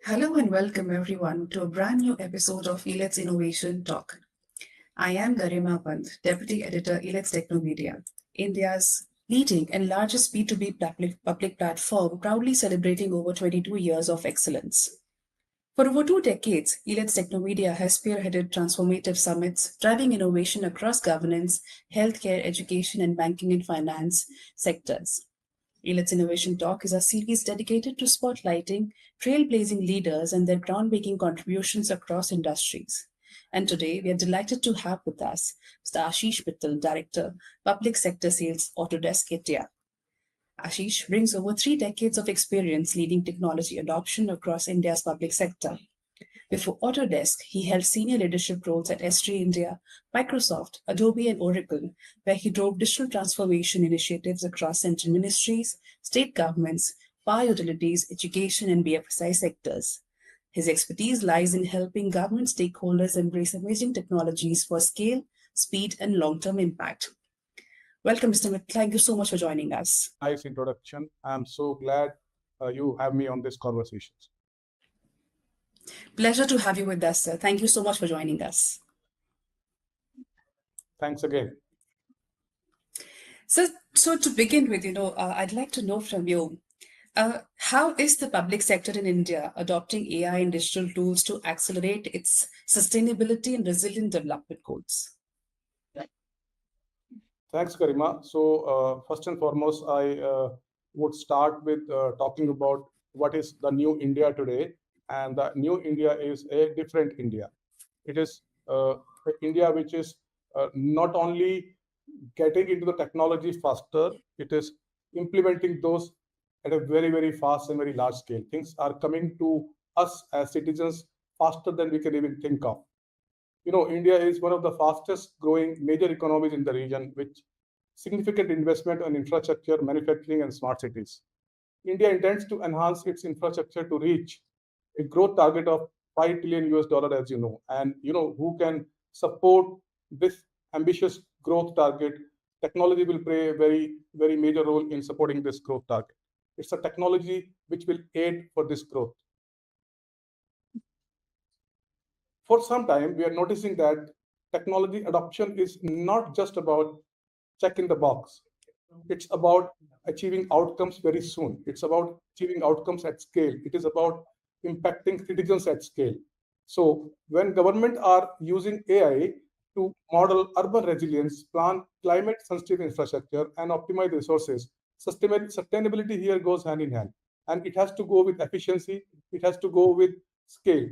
Hello and welcome everyone to a brand new episode of Elets Innovation Talk. I am Garima Pant, Deputy Editor, Elets Technomedia, India's leading and largest B2B public platform, proudly celebrating over 22 years of excellence. For over 2 decades, Elets Technomedia has spearheaded transformative summits, driving innovation across governance, healthcare, education, and banking and finance sectors. Elets Innovation Talk is a series dedicated to spotlighting trailblazing leaders and their groundbreaking contributions across industries. And today, we are delighted to have with us Mr. Ashish Mittal, Director, Public Sector Sales, Autodesk India. Ashish brings over 3 decades of experience leading technology adoption across India's public sector. Before Autodesk, he held senior leadership roles at S3 India, Microsoft, Adobe, and Oracle, where he drove digital transformation initiatives across central ministries, state governments, power utilities, education, and BFSI sectors. His expertise lies in helping government stakeholders embrace emerging technologies for scale, speed, and long term impact. Welcome, Mr. Mittal. Thank you so much for joining us. Nice introduction. I'm so glad you have me on this conversation. Pleasure to have you with us, sir. Thank you so much for joining us. Thanks again. So to begin with, I'd like to know from you, how is the public sector in India adopting AI and digital tools to accelerate its sustainability and resilient development goals? Thanks, Garima. So first and foremost, I would start with talking about what is the new India today. And the new India is a different India. It is India which is not only getting into the technology faster, it is implementing those at a very, very fast and very large scale. Things are coming to us as citizens faster than we can even think of. India is one of the fastest growing major economies in the region, with significant investment on infrastructure, manufacturing, and smart cities. India intends to enhance its infrastructure to reach a growth target of $5 trillion US, as you know. And who can support this ambitious growth target? Technology will play a very, very major role in supporting this growth target. It's a technology which will aid for this growth. For some time, we are noticing that technology adoption is not just about checking the box. It's about achieving outcomes very soon. It's about achieving outcomes at scale. It is about impacting citizens at scale. So when government are using AI to model urban resilience, plan climate sensitive infrastructure, and optimize resources, sustainability here goes hand in hand. And it has to go with efficiency. It has to go with scale.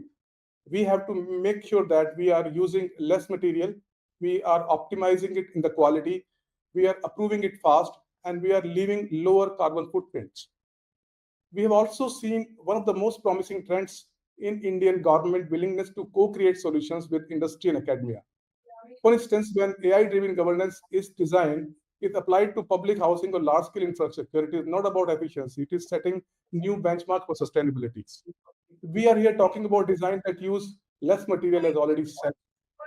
We have to make sure that we are using less material, we are optimizing it in the quality, we are approving it fast, and we are leaving lower carbon footprints. We have also seen one of the most promising trends in Indian government willingness to co-create solutions with industry and academia. For instance, when AI-driven governance is designed, is applied to public housing or large-scale infrastructure, it is not about efficiency, it is setting new benchmark for sustainability. We are here talking about design that use less material, as already said.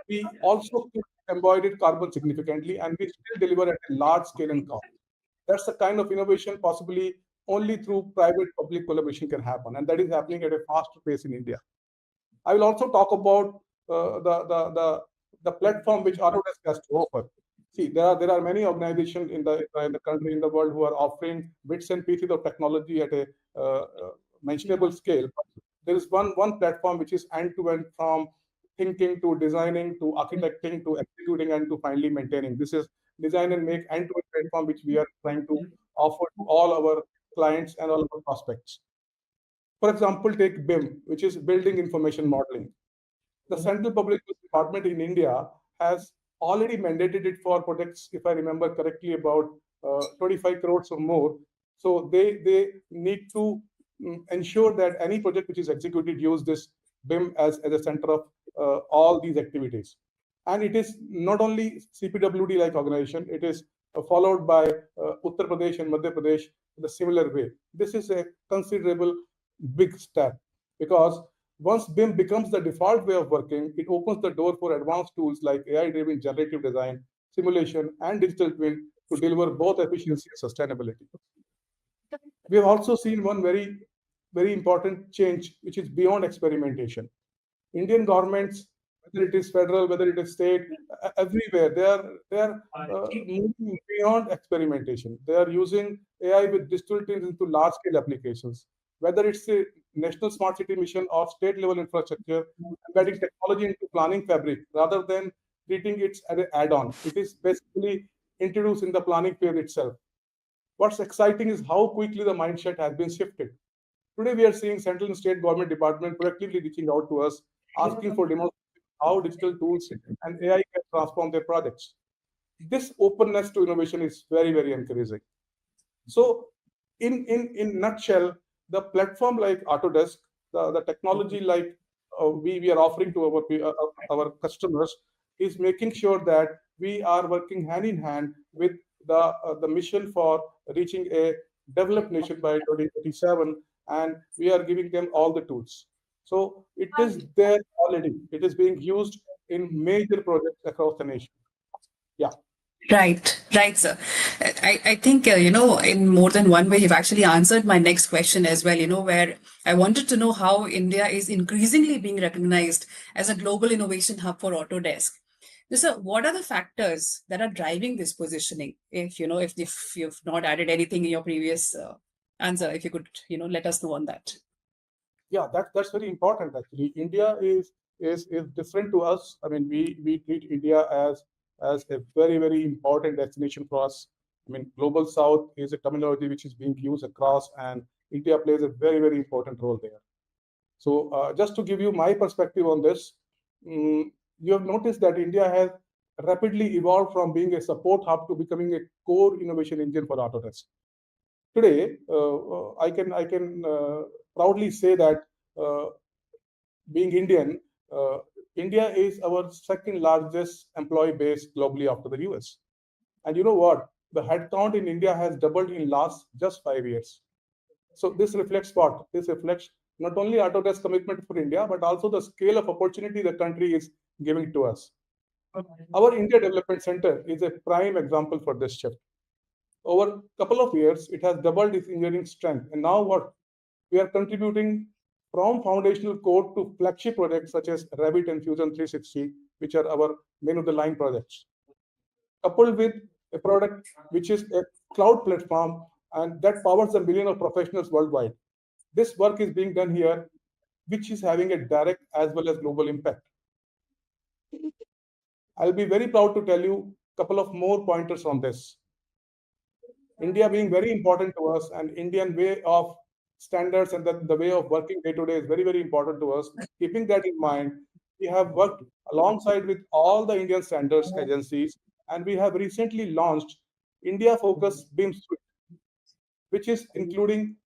We also embodied carbon significantly, and we still deliver at a large scale and cost. That's the kind of innovation possibly only through private-public collaboration can happen, and that is happening at a faster pace in India. I will also talk about the platform which Autodesk has to offer. See, there are many organizations in the country, in the world, who are offering bits and pieces of technology at a mentionable scale. But there is one platform which is end-to-end, from thinking to designing to architecting to executing and to finally maintaining. This is design and make end-to-end platform which we are trying to offer to all our clients and all our prospects. For example, take BIM, which is Building Information Modeling. The Central Public Department in India has already mandated it for projects, if I remember correctly, about 25 crores or more. So they need to ensure that any project which is executed use this BIM as a center of all these activities. And it is not only CPWD like organization, it is followed by Uttar Pradesh and Madhya Pradesh in a similar way. This is a considerable big step, because once BIM becomes the default way of working, it opens the door for advanced tools like AI-driven generative design, simulation, and digital twin to deliver both efficiency and sustainability. We have also seen one very very important change, which is beyond experimentation. Indian governments, whether it is federal, whether it is state, everywhere they are moving beyond experimentation. They are using AI with digital twins into large scale applications. Whether it's a national smart city mission or state level infrastructure, embedding technology into planning fabric rather than treating it as an add-on. It is basically introduced in the planning phase itself. What's exciting is how quickly the mindset has been shifted. Today, we are seeing central and state government departments proactively reaching out to us, asking for demonstration how digital tools and AI can transform their projects. This openness to innovation is very, very encouraging. So, in nutshell, the platform like Autodesk, the technology like we are offering to our customers is making sure that we are working hand in hand with the mission for reaching a developed nation by 2027, and we are giving them all the tools. So it is there already. It is being used in major projects across the nation. Yeah. Right, sir. I think, in more than one way, you've actually answered my next question as well, where I wanted to know how India is increasingly being recognized as a global innovation hub for Autodesk. So, what are the factors that are driving this positioning? If you've not added anything in your previous answer, if you could, let us know on that. Yeah, that's very important actually. India is different to us. I mean, we treat India as a very, very important destination for us. I mean, Global South is a terminology which is being used across, and India plays a very, very important role there. So just to give you my perspective on this, you have noticed that India has rapidly evolved from being a support hub to becoming a core innovation engine for Autodesk. Today, I can proudly say that being Indian, India is our second largest employee base globally after the US. And you know what? The headcount in India has doubled in last just 5 years. So this reflects what? This reflects not only Autodesk commitment for India, but also the scale of opportunity the country is giving to us. Our India Development Center is a prime example for this shift. Over a couple of years, it has doubled its engineering strength. And now what? We are contributing from foundational code to flagship projects such as Revit and Fusion 360, which are our main of the line projects, coupled with a product which is a cloud platform and that powers a million of professionals worldwide. This work is being done here, which is having a direct as well as global impact. I'll be very proud to tell you a couple of more pointers on this. India being very important to us, and Indian way of standards and the way of working day to day is very, very important to us. Keeping that in mind, we have worked alongside with all the Indian standards agencies, and we have recently launched India Focus BIM Suite, which is including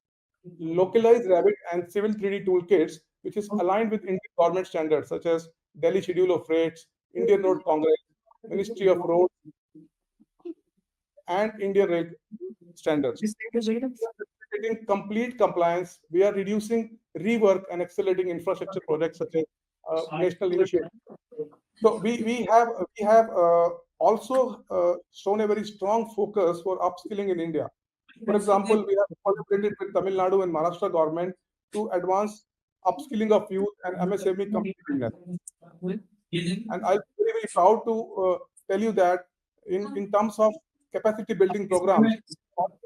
localized Revit and Civil 3D toolkits, which is aligned with Indian government standards such as Delhi Schedule of Rates, Indian Road Congress, Ministry of Roads, and Indian Rail standards. In complete compliance, we are reducing rework and accelerating infrastructure projects such as national initiative. So we have also shown a very strong focus for upskilling in India. For example, we have collaborated with Tamil Nadu and Maharashtra government to advance upskilling of youth and MSME competitiveness. And I'm very, very proud to tell you that in terms of capacity building programs,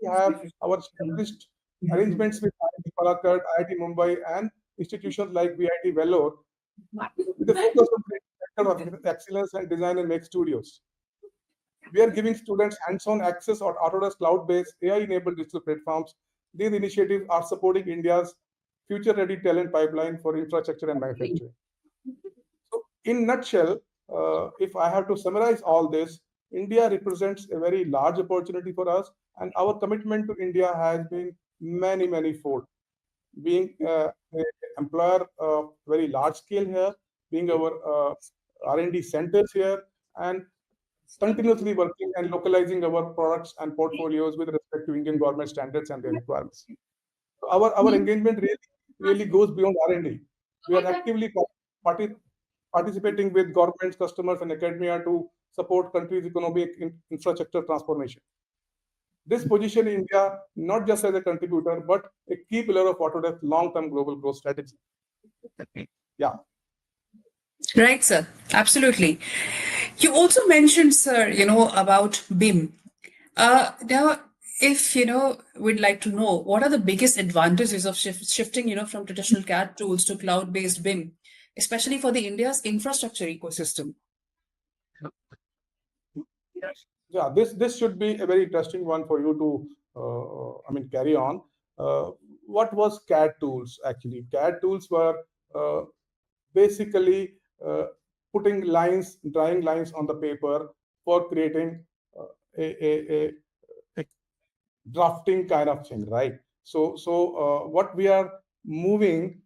we have our established arrangements with IIT Palakkad, IIT Mumbai, and institutions like VIT Vellore, with the focus on creating of excellence and design and make studios. We are giving students hands-on access on Autodesk cloud-based AI-enabled digital platforms. These initiatives are supporting India's future-ready talent pipeline for infrastructure and manufacturing. So, in nutshell, if I have to summarize all this, India represents a very large opportunity for us, and our commitment to India has been many fold. Being an employer of very large scale here, being our R&D centers here, and continuously working and localizing our products and portfolios with respect to Indian government standards and their requirements. So our engagement really goes beyond R&D. We are actively participating with governments, customers, and academia to support countries' economic infrastructure transformation. This position India not just as a contributor, but a key pillar of Autodesk long-term global growth strategy. Yeah. Right, sir. Absolutely. You also mentioned, sir, about BIM. Now, if, we'd like to know what are the biggest advantages of shifting, from traditional CAD tools to cloud-based BIM, especially for the India's infrastructure ecosystem. Yeah, this should be a very interesting one for you to, carry on. What was CAD tools actually? CAD tools were basically putting lines, drawing lines on the paper for creating a drafting kind of thing, right? So what we are moving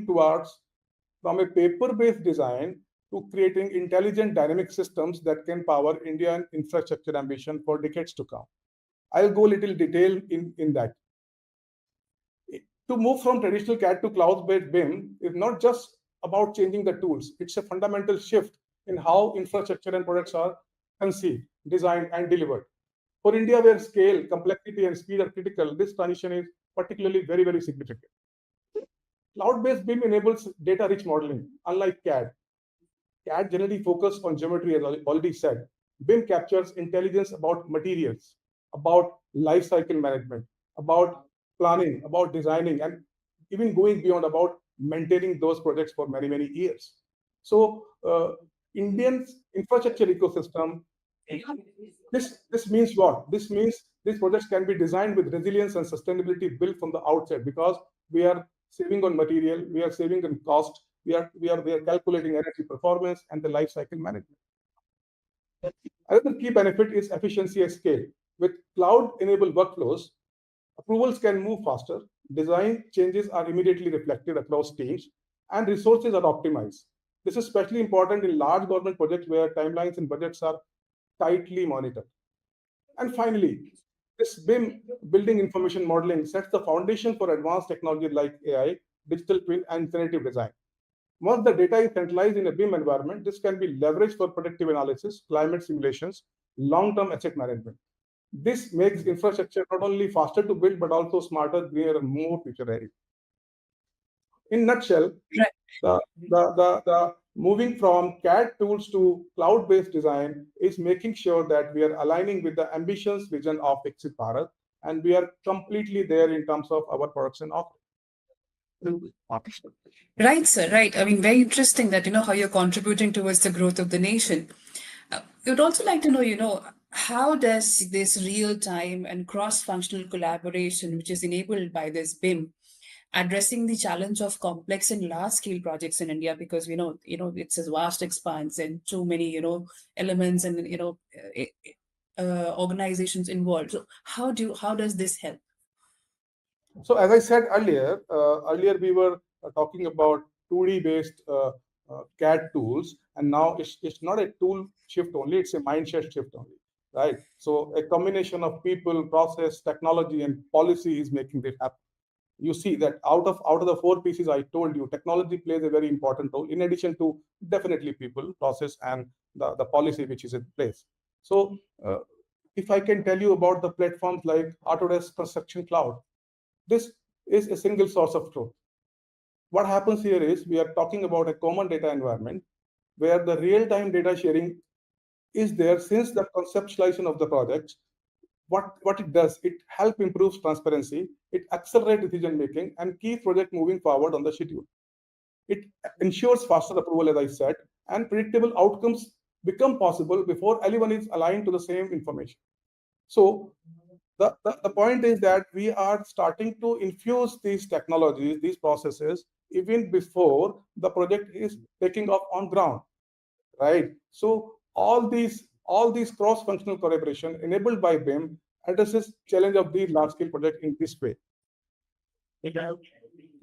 towards from a paper-based design to creating intelligent dynamic systems that can power Indian infrastructure ambition for decades to come. I'll go a little detail in that. To move from traditional CAD to cloud-based BIM is not just about changing the tools. It's a fundamental shift in how infrastructure and products are conceived, designed, and delivered. For India, where scale, complexity, and speed are critical, this transition is particularly very, very significant. Cloud-based BIM enables data-rich modeling, unlike CAD. CAD generally focuses on geometry, as I already said. BIM captures intelligence about materials, about life cycle management, about planning, about designing, and even going beyond about maintaining those projects for many, many years. So Indian infrastructure ecosystem, this means what? This means these projects can be designed with resilience and sustainability built from the outset, because we are saving on material, we are saving on cost, we are calculating energy performance and the life cycle management. Another key benefit is efficiency at scale. With cloud-enabled workflows, approvals can move faster, design changes are immediately reflected across teams, and resources are optimized. This is especially important in large government projects where timelines and budgets are tightly monitored. And finally, this BIM, building information modeling, sets the foundation for advanced technology like AI, digital twin, and generative design. Once the data is centralized in a BIM environment, this can be leveraged for predictive analysis, climate simulations, long-term asset management. This makes infrastructure not only faster to build, but also smarter, greener, and more future-ready. In nutshell, the moving from CAD tools to cloud-based design is making sure that we are aligning with the ambitious vision of Viksit Bharat, and we are completely there in terms of our products and offerings. Right, sir. Right. I mean, very interesting that, how you're contributing towards the growth of the nation. I would also like to know, how does this real-time and cross-functional collaboration, which is enabled by this BIM, addressing the challenge of complex and large-scale projects in India, because it's a vast expanse and too many elements and organizations involved. So how does this help? So as I said earlier, we were talking about 2D based CAD tools, and now it's not a tool shift only; it's a mindset shift only, right? So a combination of people, process, technology, and policy is making this happen. You see that out of the four pieces I told you, technology plays a very important role, in addition to definitely people, process, and the policy which is in place. So if I can tell you about the platforms like Autodesk Construction Cloud, this is a single source of truth. What happens here is we are talking about a common data environment where the real-time data sharing is there since the conceptualization of the project. What it does, it helps improve transparency, it accelerates decision making, and keeps project moving forward on the schedule. It ensures faster approval, as I said, and predictable outcomes become possible before anyone is aligned to the same information. So the point is that we are starting to infuse these technologies, these processes, even before the project is taking off on ground, right? So all these cross-functional collaboration enabled by BIM addresses challenge of these large-scale projects in this way.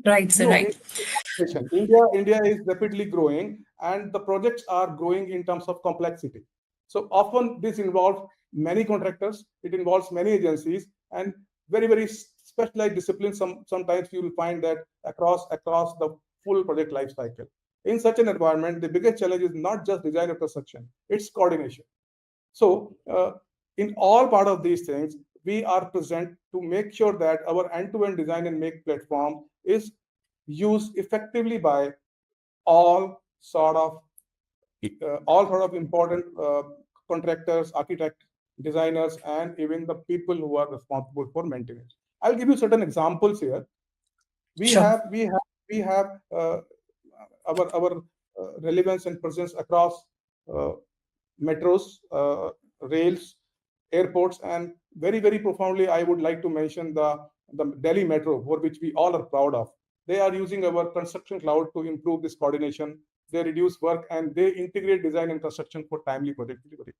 Right, sir, right. India is rapidly growing, and the projects are growing in terms of complexity. So often this involves many contractors, it involves many agencies, and very, very specialized disciplines. Sometimes you will find that across the full project life cycle. In such an environment, the biggest challenge is not just design or construction, it's coordination. So in all part of these things, we are present to make sure that our end-to-end design and make platform is used effectively by all sort of important contractors, architects, designers, and even the people who are responsible for maintenance. I'll give you certain examples here. We Sure. have our relevance and presence across metros, rails, airports, and very profoundly, I would like to mention the Delhi Metro, for which we all are proud of. They are using our construction cloud to improve this coordination. They reduce work and they integrate design and construction for timely project delivery.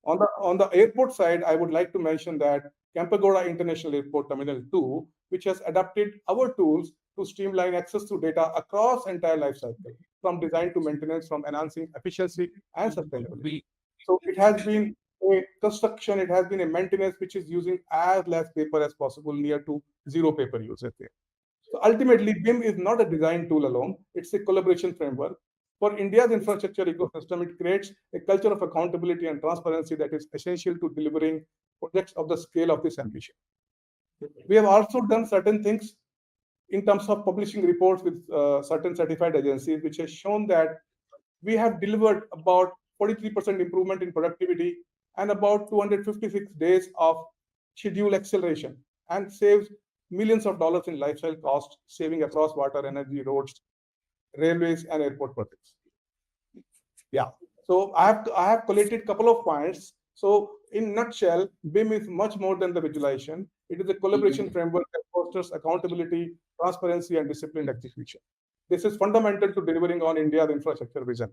On the airport side, I would like to mention that Kempegowda International Airport Terminal 2, which has adapted our tools to streamline access to data across entire life cycle, from design to maintenance, from enhancing efficiency and sustainability. So it has been a construction, it has been a maintenance which is using as less paper as possible, near to zero paper usage there. So ultimately, BIM is not a design tool alone, it's a collaboration framework. For India's infrastructure ecosystem, it creates a culture of accountability and transparency that is essential to delivering projects of the scale of this ambition. We have also done certain things in terms of publishing reports with certain certified agencies, which has shown that we have delivered about 43% improvement in productivity and about 256 days of schedule acceleration, and saves millions of dollars in lifestyle cost saving across water, energy, roads, railways, and airport projects. Yeah. So I have collated a couple of points. So in nutshell, BIM is much more than the visualization. It is a collaboration framework that fosters accountability, transparency, and disciplined execution. This is fundamental to delivering on India's infrastructure vision.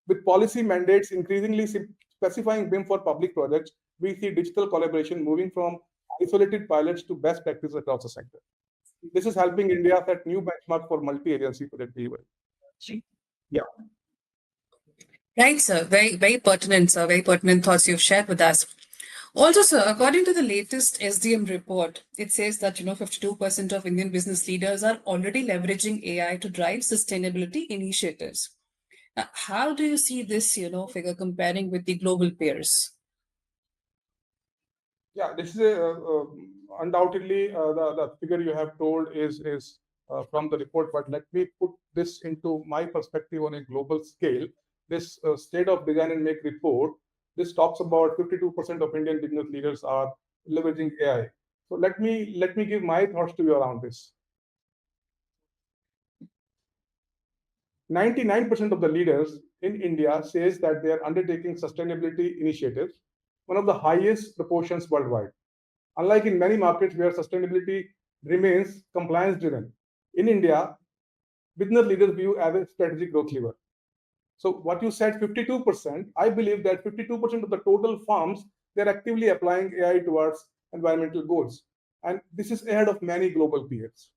With policy mandates increasingly specifying BIM for public projects, we see digital collaboration moving from isolated pilots to best practices across the sector. This is helping India set new benchmark for multi-agency project delivery. Yeah. Right, sir. Very pertinent, sir. Very pertinent thoughts you've shared with us. Also, sir, according to the latest SDM report, it says that 52% of Indian business leaders are already leveraging AI to drive sustainability initiatives. Now, how do you see this, figure comparing with the global peers? Yeah, this is undoubtedly the figure you have told is from the report, but let me put this into my perspective on a global scale. This State of Design and Make report, this talks about 52% of Indian business leaders are leveraging AI. So let me give my thoughts to you around this. 99% of the leaders in India says that they are undertaking sustainability initiatives, one of the highest proportions worldwide. Unlike in many markets where sustainability remains compliance driven, in India, business leaders view as a strategic growth lever. So what you said, 52%, I believe that 52% of the total firms, they're actively applying AI towards environmental goals. And this is ahead of many global peers.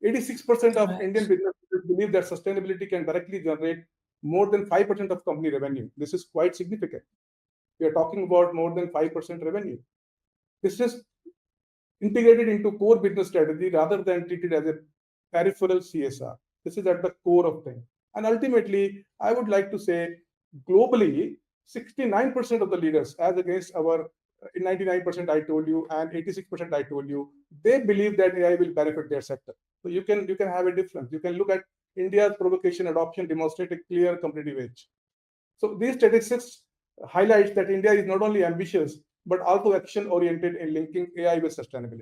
86% of Indian business leaders believe that sustainability can directly generate more than 5% of company revenue. This is quite significant. We are talking about more than 5% revenue. This is integrated into core business strategy rather than treated as a peripheral CSR. This is at the core of things. And ultimately, I would like to say globally, 69% of the leaders, as against our 99% I told you and 86% I told you, they believe that AI will benefit their sector. So you can have a difference. You can look at India's provocation adoption, demonstrate a clear competitive edge. So these statistics highlights that India is not only ambitious, but also action-oriented in linking AI with sustainability.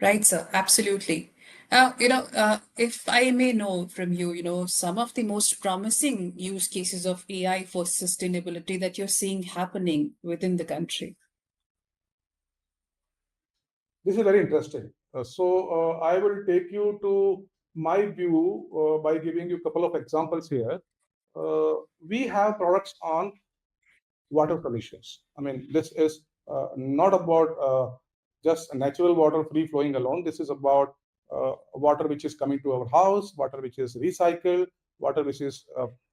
Right, sir. Absolutely. If I may know from you, some of the most promising use cases of AI for sustainability that you're seeing happening within the country. This is very interesting. I will take you to my view by giving you a couple of examples here. We have products on water solutions. I mean, this is not about just natural water free flowing alone. This is about water which is coming to our house, water which is recycled, water which is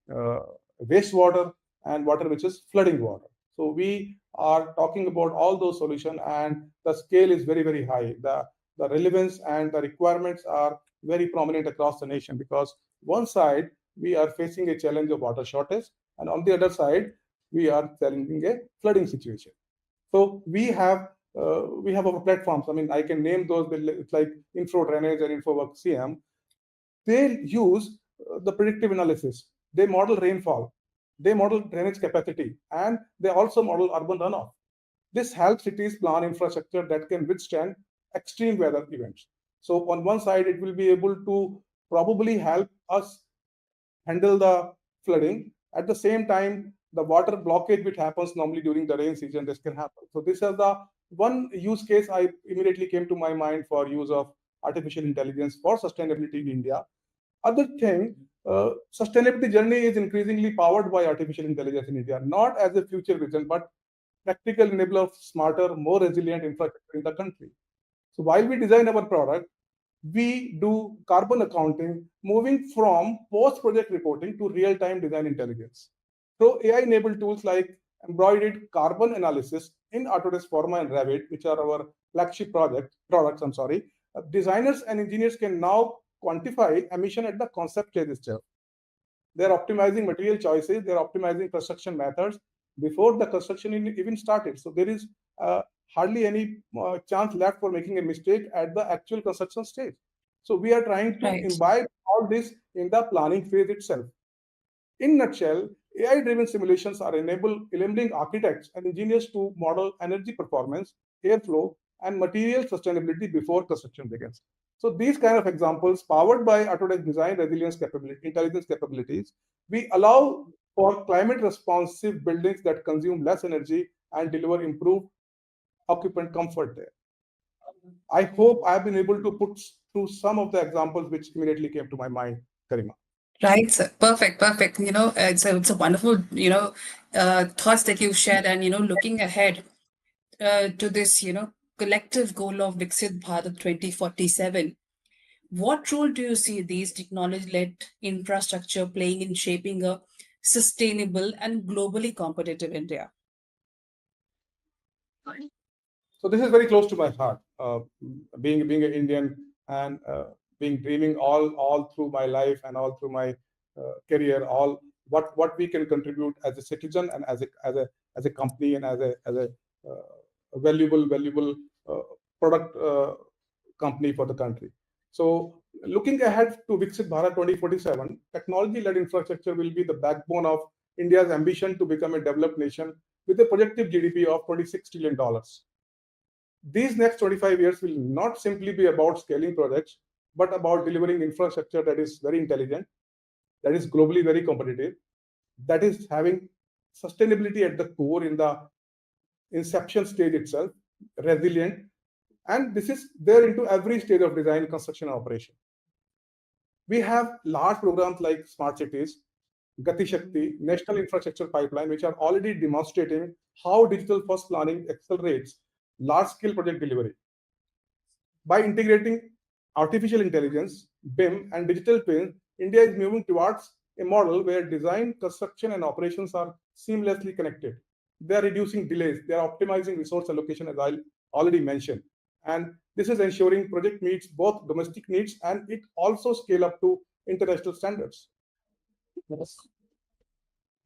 wastewater, and water which is flooding water. So we are talking about all those solutions, and the scale is very high. The relevance and the requirements are very prominent across the nation, because one side we are facing a challenge of water shortage, and on the other side we are challenging a flooding situation. So we have our platforms. I mean, I can name those. It's like Info Drainage and InfoWorks CM. They use the predictive analysis. They model rainfall. They model drainage capacity, and they also model urban runoff. This helps cities plan infrastructure that can withstand extreme weather events. So on one side, it will be able to probably help us handle the flooding. At the same time, the water blockage which happens normally during the rain season, this can happen. So this is the one use case I immediately came to my mind for use of artificial intelligence for sustainability in India. Other thing, sustainability journey is increasingly powered by artificial intelligence in India, not as a future vision, but practical enabler of smarter, more resilient infrastructure in the country. So while we design our product, we do carbon accounting, moving from post-project reporting to real-time design intelligence. So AI-enabled tools like embroidered carbon analysis in Autodesk Forma and Revit, which are our flagship products, designers and engineers can now quantify emission at the concept stage itself. They're optimizing material choices, they're optimizing construction methods before the construction even started. So there is hardly any chance left for making a mistake at the actual construction stage. So we are trying to imbibe all this in the planning phase itself. In a nutshell, AI-driven simulations are enabling architects and engineers to model energy performance, airflow, and material sustainability before construction begins. So these kind of examples, powered by Autodesk design intelligence capabilities, we allow for climate responsive buildings that consume less energy and deliver improved occupant comfort there. I hope I've been able to put through some of the examples which immediately came to my mind, Garima. Right, sir. Perfect. It's a wonderful, thoughts that you've shared, and, looking ahead to this, collective goal of Viksit Bharat 2047. What role do you see these technology-led infrastructure playing in shaping a sustainable and globally competitive India? So this is very close to my heart. Being an Indian and being dreaming all through my life and all through my career, all what we can contribute as a citizen and as a company and as a valuable product company for the country. So looking ahead to Viksit Bharat 2047, technology-led infrastructure will be the backbone of India's ambition to become a developed nation with a projected GDP of $26 trillion. These next 25 years will not simply be about scaling projects, but about delivering infrastructure that is very intelligent, that is globally very competitive, that is having sustainability at the core in the inception stage itself, resilient, and this is there into every stage of design, construction, and operation. We have large programs like Smart Cities, Gati Shakti, National Infrastructure Pipeline, which are already demonstrating how digital first planning accelerates large-scale project delivery. By integrating artificial intelligence, BIM, and digital twins, India is moving towards a model where design, construction, and operations are seamlessly connected. They are reducing delays. They are optimizing resource allocation, as I already mentioned. And this is ensuring project meets both domestic needs and it also scale up to international standards. Yes.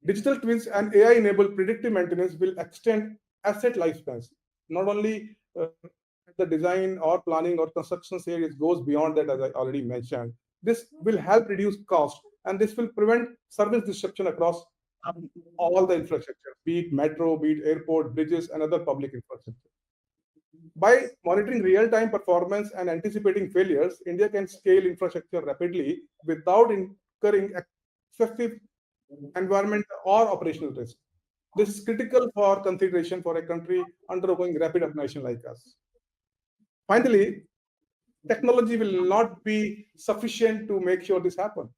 Digital twins and AI-enabled predictive maintenance will extend asset lifespans. Not only the design or planning or construction stage, it goes beyond that, as I already mentioned. This will help reduce cost, and this will prevent service disruption across all the infrastructure, be it metro, be it airport, bridges, and other public infrastructure. By monitoring real-time performance and anticipating failures, India can scale infrastructure rapidly without incurring excessive environmental or operational risk. This is critical for consideration for a country undergoing rapid urbanization like us. Finally, technology will not be sufficient to make sure this happens.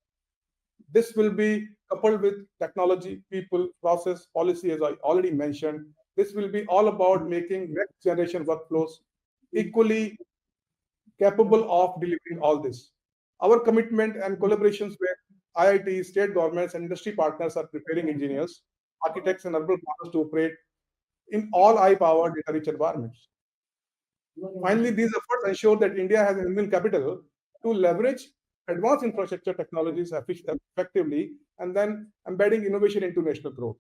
This will be coupled with technology, people, process, policy, as I already mentioned. This will be all about making next generation workflows equally capable of delivering all this. Our commitment and collaborations with IIT, state governments, and industry partners are preparing engineers, architects, and urban planners to operate in all AI-powered data-rich environments. Finally, these efforts ensure that India has a human capital to leverage advanced infrastructure technologies effectively and then embedding innovation into national growth.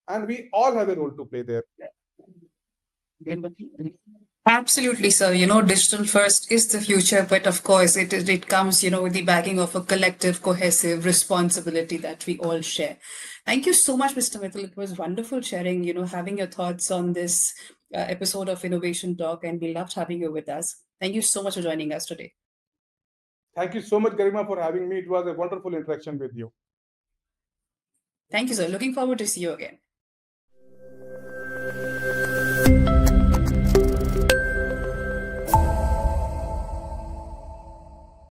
and we all have a role to play there. Absolutely, sir. Digital first is the future, but of course, it comes, with the backing of a collective, cohesive responsibility that we all share. Thank you so much, Mr. Mittal. It was wonderful sharing, having your thoughts on this episode of Innovation Talk, and we loved having you with us. Thank you so much for joining us today. Thank you so much, Garima, for having me. It was a wonderful interaction with you. Thank you, sir. Looking forward to see you again.